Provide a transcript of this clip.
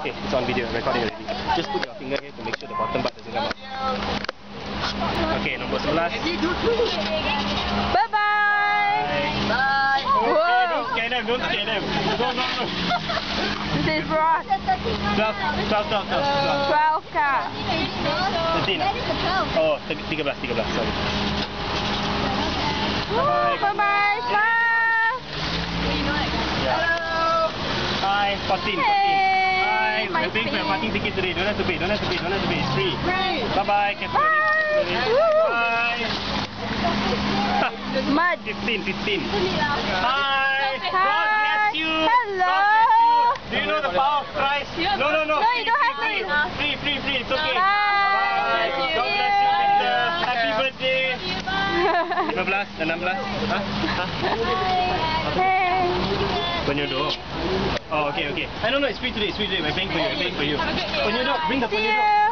Okay, it's on video, recording already. Just put your finger here to make sure the bottom part doesn't come out. Okay, nombor 11. Bye bye. Bye. Okay, don't scare them, don't scare them. No. This is Ross. 12. 12 ka. 13. Oh, 13, sorry. Bye bye. Smile. Yeah. Hi, 14. Hey, Hi, my we're paying for your face. parking ticket today. Don't have to pay. It's free. Bye-bye. Careful. Bye. Bye. Mud. 15. Hi. God Hi. bless you. Hello. God bless you. Do you know the power of Christ? No. No, you don't have to. Free. It's okay. Bye. God bless you, Victor. Happy birthday. 15, 16. Hey. Penyodok. Oh, okay. I don't know, it's free today. We're paying for you. Penyodok, bring the See penyodok. you.